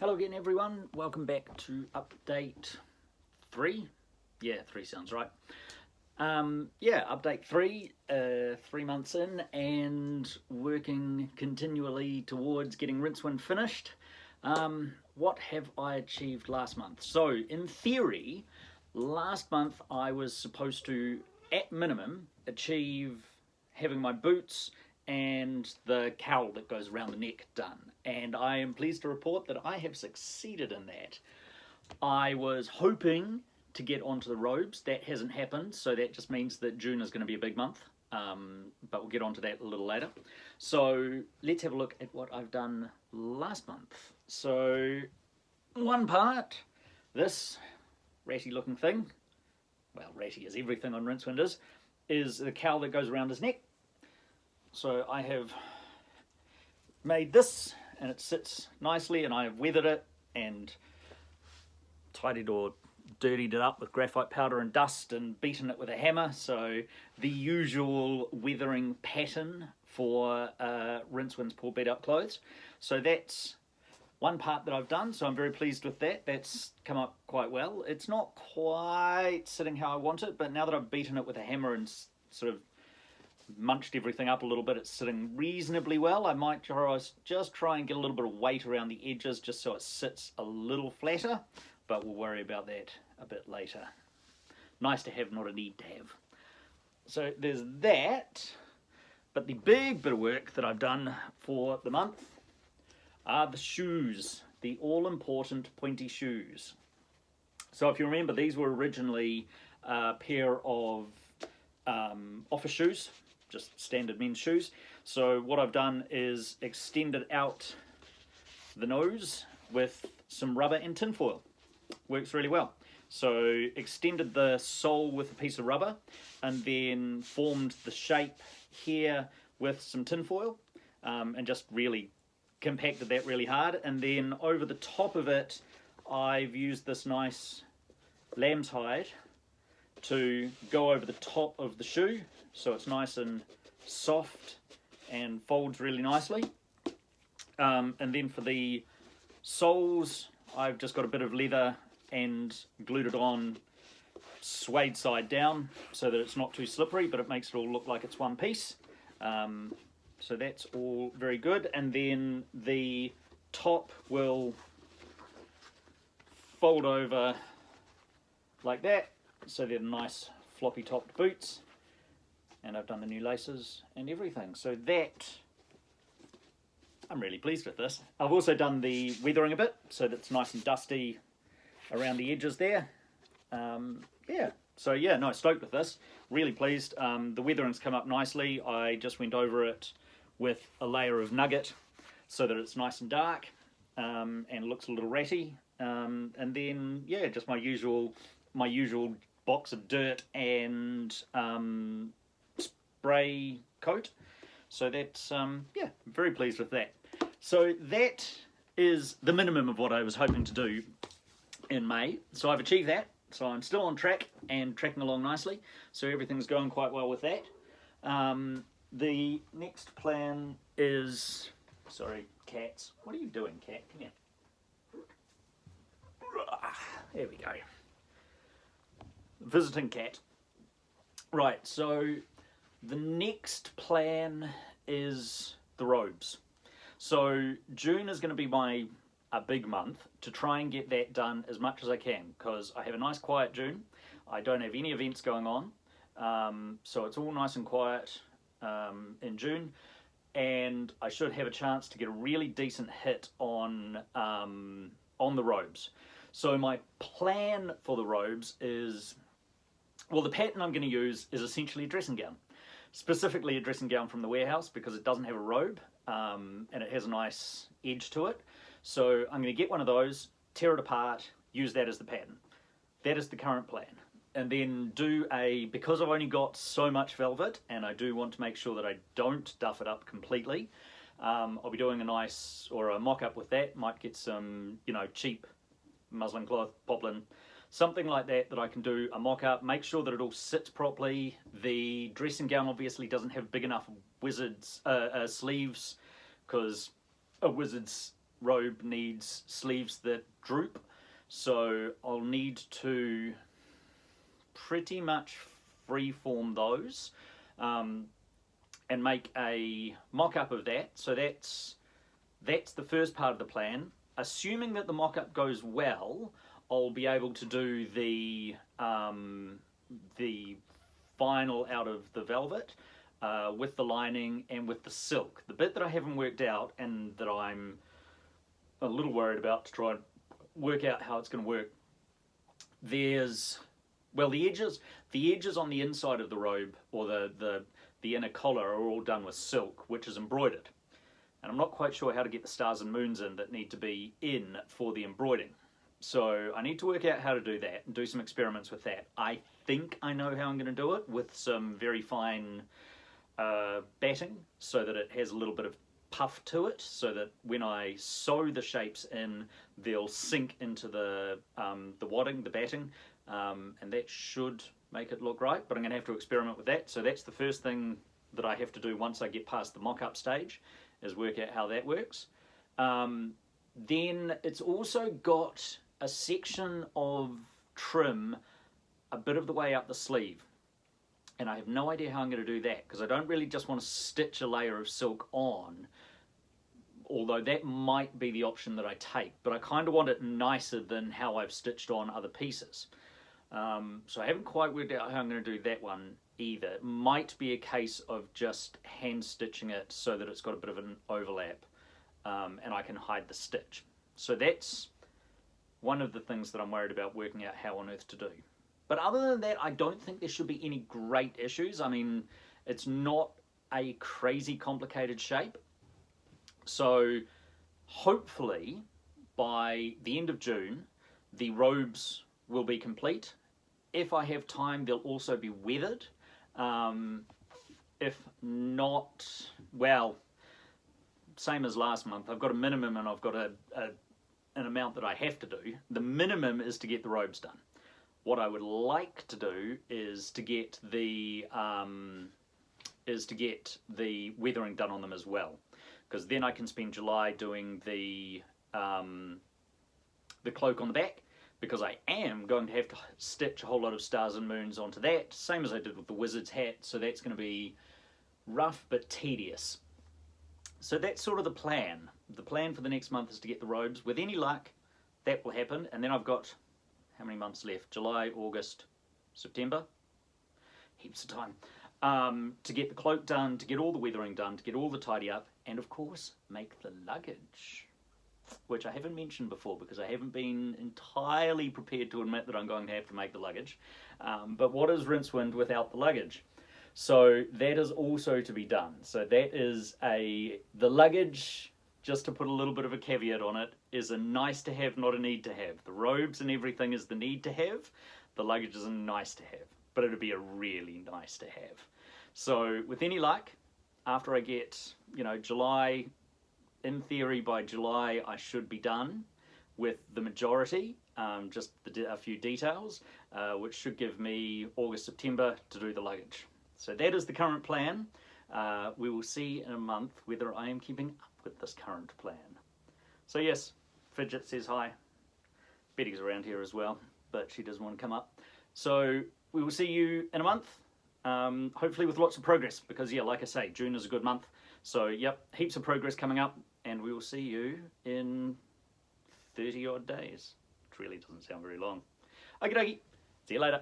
Hello again everyone, welcome back to update 3. Yeah, 3 sounds right. Update 3, 3 months in and working continually towards getting Rincewind finished. What have I achieved last month? So, in theory, last month I was supposed to, at minimum, achieve having my boots and the cowl that goes around the neck done. And I am pleased to report that I have succeeded in that. I was hoping to get onto the robes. That hasn't happened, so that just means that June is going to be a big month. But we'll get onto that a little later. So let's have a look at what I've done last month. So one part, this ratty looking thing, well, ratty as everything on Rincewind is the cowl that goes around his neck. So I have made this and it sits nicely, and I have weathered it and tidied or dirtied it up with graphite powder and dust and beaten it with a hammer. So the usual weathering pattern for Rincewind's poor beat up clothes. So that's one part that I've done, so I'm very pleased with that. That's come up quite well. It's not quite sitting how I want it, but now that I've beaten it with a hammer and sort of munched everything up a little bit, it's sitting reasonably well. I might just try and get a little bit of weight around the edges just so it sits a little flatter, but we'll worry about that a bit later. Nice to have, not a need to have. So there's that, but the big bit of work that I've done for the month are the shoes, the all-important pointy shoes. So if you remember, these were originally a pair of office shoes, just standard men's shoes. So what I've done is extended out the nose with some rubber and tinfoil. Works really well. So extended the sole with a piece of rubber and then formed the shape here with some tinfoil and just really compacted that really hard. And then over the top of it, I've used this nice lamb's hide to go over the top of the shoe, so it's nice and soft and folds really nicely. And then for the soles, I've just got a bit of leather and glued it on suede side down so that it's not too slippery, but it makes it all look like it's one piece. So that's all very good. And then the top will fold over like that, so they're nice floppy topped boots, and I've done the new laces and everything, so that I'm really pleased with this. I've also done the weathering a bit so that's nice and dusty around the edges there. Stoked with this, really pleased. The weathering's come up nicely. I just went over it with a layer of nugget so that it's nice and dark and looks a little ratty, and then just my usual box of dirt and spray coat. So that's very pleased with that. So that is the minimum of what I was hoping to do in May. So I've achieved that. So I'm still on track and tracking along nicely. So everything's going quite well with that. The next plan is, sorry, cats. What are you doing, cat? Come here. There we go. Visiting cat. Right, so the next plan is the robes. So June is going to be a big month to try and get that done as much as I can, because I have a nice quiet June. I don't have any events going on, so it's all nice and quiet in June, and I should have a chance to get a really decent hit on the robes. So my plan for the robes is, well, the pattern I'm going to use is essentially a dressing gown. Specifically a dressing gown from the warehouse, because it doesn't have a robe and it has a nice edge to it. So I'm going to get one of those, tear it apart, use that as the pattern. That is the current plan. And then because I've only got so much velvet and I do want to make sure that I don't duff it up completely, I'll be doing a mock-up with that. Might get some, cheap muslin cloth, poplin, something like that I can do a mock-up, make sure that it all sits properly. The dressing gown obviously doesn't have big enough sleeves, because a wizard's robe needs sleeves that droop, so I'll need to pretty much freeform those and make a mock-up of that. So that's the first part of the plan. Assuming that the mock-up goes well, I'll be able to do the final out of the velvet with the lining and with the silk. The bit that I haven't worked out and that I'm a little worried about to try and work out how it's going to work, there's, well, the edges on the inside of the robe, or the inner collar, are all done with silk, which is embroidered. And I'm not quite sure how to get the stars and moons in that need to be in for the embroidering. So I need to work out how to do that and do some experiments with that. I think I know how I'm going to do it, with some very fine batting, so that it has a little bit of puff to it, so that when I sew the shapes in, they'll sink into the wadding, the batting, and that should make it look right. But I'm going to have to experiment with that. So that's the first thing that I have to do once I get past the mock-up stage, is work out how that works. Then it's also got a section of trim a bit of the way up the sleeve, and I have no idea how I'm going to do that, because I don't really just want to stitch a layer of silk on, although that might be the option that I take, but I kind of want it nicer than how I've stitched on other pieces. So I haven't quite worked out how I'm going to do that one either. It might be a case of just hand stitching it so that it's got a bit of an overlap, and I can hide the stitch. So that's one of the things that I'm worried about working out how on earth to do. But other than that, I don't think there should be any great issues. I mean, it's not a crazy complicated shape. So hopefully by the end of June, the robes will be complete. If I have time, they'll also be weathered. If not, well, same as last month. I've got a minimum and I've got an amount that I have to do. The minimum is to get the robes done. What I would like to do is to get the weathering done on them as well, because then I can spend July doing the cloak on the back, because I am going to have to stitch a whole lot of stars and moons onto that, same as I did with the wizard's hat, so that's going to be rough but tedious. So that's sort of the plan. The plan for the next month is to get the robes. With any luck, that will happen, and then I've got, how many months left? July, August, September? Heaps of time. To get the cloak done, to get all the weathering done, to get all the tidy up, and of course, make the luggage, which I haven't mentioned before because I haven't been entirely prepared to admit that I'm going to have to make the luggage. But what is Rincewind without the luggage? So that is also to be done. So that is the luggage, just to put a little bit of a caveat on it, is a nice to have, not a need to have. The robes and everything is the need to have. The luggage is a nice to have, but it'd be a really nice to have. So with any luck, after I get, July, in theory by July I should be done with the majority, just a few details, which should give me August, September to do the luggage. So that is the current plan. We will see in a month whether I am keeping up with this current plan. So yes, Fidget says hi. Betty's around here as well, but she doesn't want to come up. So we will see you in a month, hopefully with lots of progress, because yeah, like I say, June is a good month. So yep, heaps of progress coming up, and we will see you in 30 odd days, which really doesn't sound very long. Okie dokie, see you later.